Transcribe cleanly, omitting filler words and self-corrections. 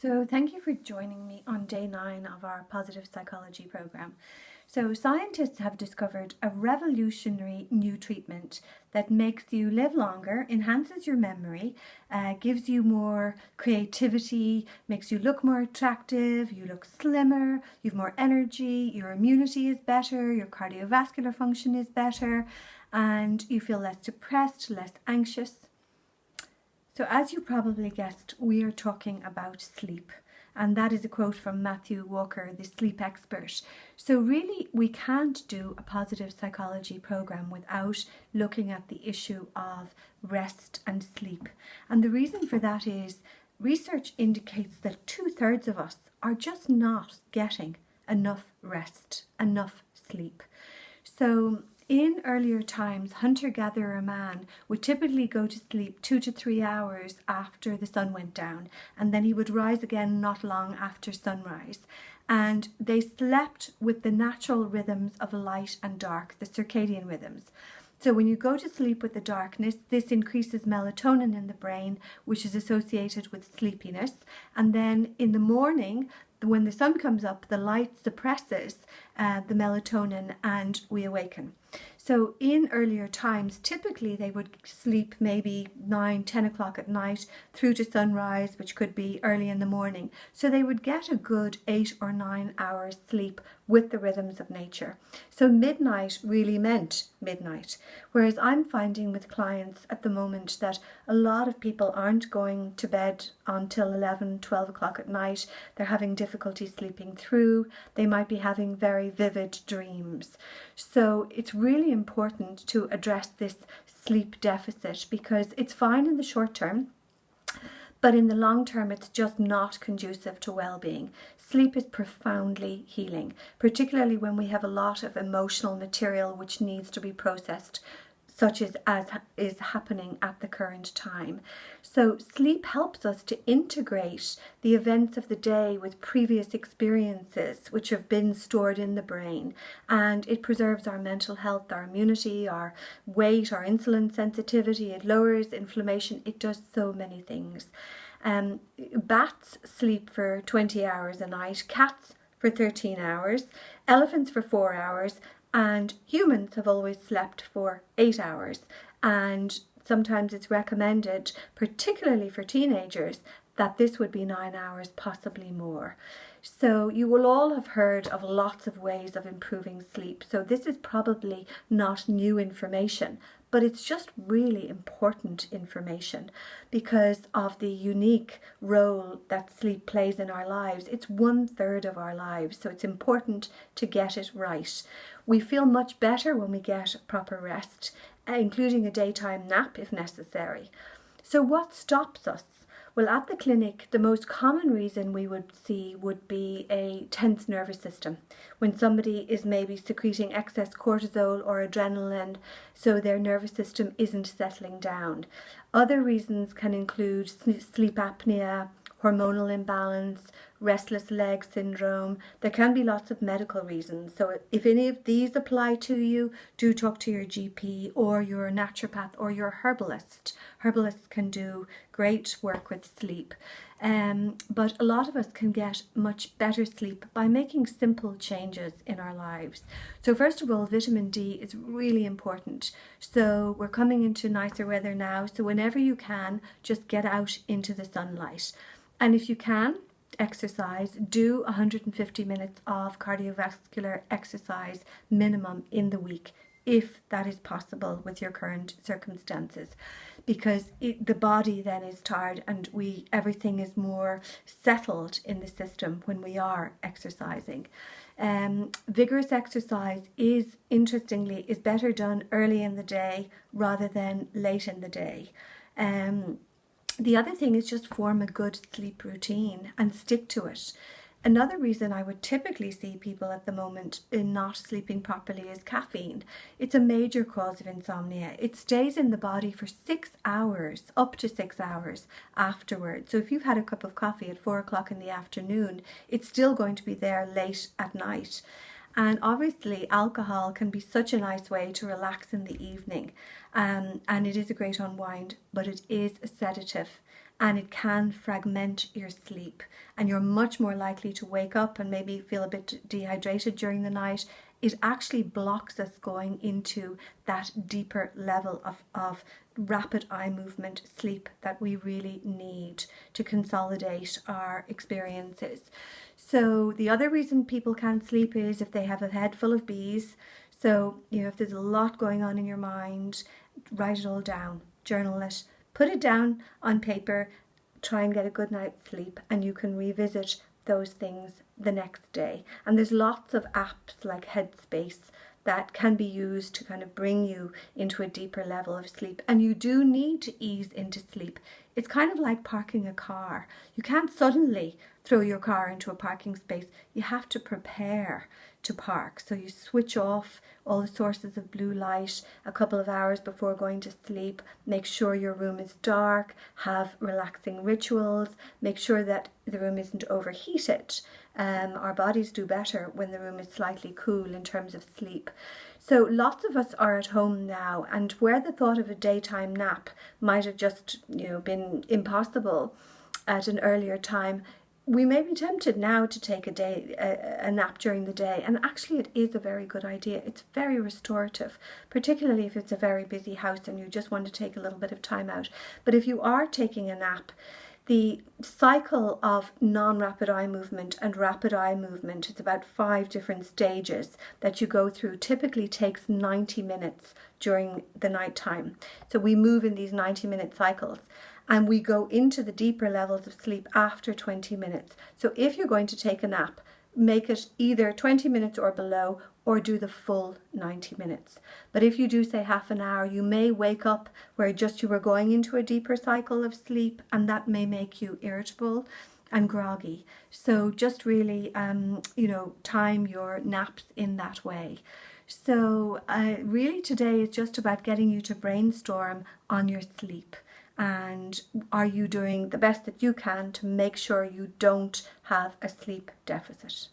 So thank you for joining me on day 9 of our positive psychology program. So scientists have discovered a revolutionary new treatment that makes you live longer, enhances your memory, gives you more creativity, makes you look more attractive, you look slimmer, you have more energy, your immunity is better, your cardiovascular function is better, and you feel less depressed, less anxious. So as you probably guessed, we are talking about sleep. And that is a quote from Matthew Walker, the sleep expert. So really, we can't do a positive psychology program without looking at the issue of rest and sleep. And the reason for that is research indicates that 2/3 of us are just not getting enough rest, enough sleep. So in earlier times, hunter-gatherer man would typically go to sleep 2 to 3 hours after the sun went down, and then he would rise again not long after sunrise. And they slept with the natural rhythms of light and dark, the circadian rhythms. So when you go to sleep with the darkness, this increases melatonin in the brain, which is associated with sleepiness. And then in the morning, when the sun comes up, the light suppresses the melatonin and we awaken. So in earlier times, typically they would sleep maybe 9, 10 o'clock at night through to sunrise, which could be early in the morning. So they would get a good 8 or 9 hours sleep with the rhythms of nature. So midnight really meant midnight. Whereas I'm finding with clients at the moment that a lot of people aren't going to bed until 11, 12 o'clock at night. They're having difficulty sleeping through. They might be having very vivid dreams. So it's really important to address this sleep deficit because it's fine in the short term, but in the long term, it's just not conducive to well-being. Sleep is profoundly healing, particularly when we have a lot of emotional material which needs to be processed, such as is happening at the current time. So sleep helps us to integrate the events of the day with previous experiences which have been stored in the brain, and it preserves our mental health, our immunity, our weight, our insulin sensitivity, it lowers inflammation, it does so many things. Bats sleep for 20 hours a night, cats for 13 hours, elephants for 4 hours, and humans have always slept for 8 hours. And sometimes it's recommended, particularly for teenagers, that this would be 9 hours, possibly more. So you will all have heard of lots of ways of improving sleep. So this is probably not new information, but it's just really important information because of the unique role that sleep plays in our lives. It's 1/3 of our lives, so it's important to get it right. We feel much better when we get proper rest, including a daytime nap if necessary. So what stops us? Well, at the clinic, the most common reason we would see would be a tense nervous system. When somebody is maybe secreting excess cortisol or adrenaline, so their nervous system isn't settling down. Other reasons can include sleep apnea, hormonal imbalance, restless leg syndrome. There can be lots of medical reasons. So if any of these apply to you, do talk to your GP or your naturopath or your herbalist. Herbalists can do great work with sleep. But a lot of us can get much better sleep by making simple changes in our lives. So first of all, vitamin D is really important. So we're coming into nicer weather now. So whenever you can, just get out into the sunlight. And if you can, exercise, do 150 minutes of cardiovascular exercise minimum in the week, if that is possible with your current circumstances, because the body then is tired and everything is more settled in the system when we are exercising. Vigorous exercise is better done early in the day rather than late in the day. The other thing is just form a good sleep routine and stick to it. Another reason I would typically see people at the moment in not sleeping properly is caffeine. It's a major cause of insomnia. It stays in the body for 6 hours, up to 6 hours afterwards. So if you've had a cup of coffee at 4 o'clock in the afternoon, it's still going to be there late at night. And obviously alcohol can be such a nice way to relax in the evening, and it is a great unwind, but it is a sedative and it can fragment your sleep, and you're much more likely to wake up and maybe feel a bit dehydrated during the night. It actually blocks us going into that deeper level of rapid eye movement sleep that we really need to consolidate our experiences. So the other reason people can't sleep is if they have a head full of bees. So, if there's a lot going on in your mind, write it all down, journal it, put it down on paper, try and get a good night's sleep, and you can revisit those things the next day. And there's lots of apps like Headspace that can be used to kind of bring you into a deeper level of sleep. And you do need to ease into sleep. It's kind of like parking a car. You can't suddenly throw your car into a parking space. You have to prepare to park. So you switch off all the sources of blue light a couple of hours before going to sleep. Make sure your room is dark, have relaxing rituals, make sure that the room isn't overheated. Our bodies do better when the room is slightly cool in terms of sleep. So lots of us are at home now, and where the thought of a daytime nap might have just been impossible at an earlier time, we may be tempted now to take a nap during the day, and actually it is a very good idea. It's very restorative, particularly if it's a very busy house and you just want to take a little bit of time out. But if you are taking a nap, the cycle of non-rapid eye movement and rapid eye movement, it's about 5 different stages that you go through, typically takes 90 minutes during the night time. So we move in these 90-minute cycles, and we go into the deeper levels of sleep after 20 minutes. So if you're going to take a nap, make it either 20 minutes or below, or do the full 90 minutes. But if you do say half an hour, you may wake up where just you were going into a deeper cycle of sleep, and that may make you irritable and groggy. So just really, time your naps in that way. So really today is just about getting you to brainstorm on your sleep. And are you doing the best that you can to make sure you don't have a sleep deficit?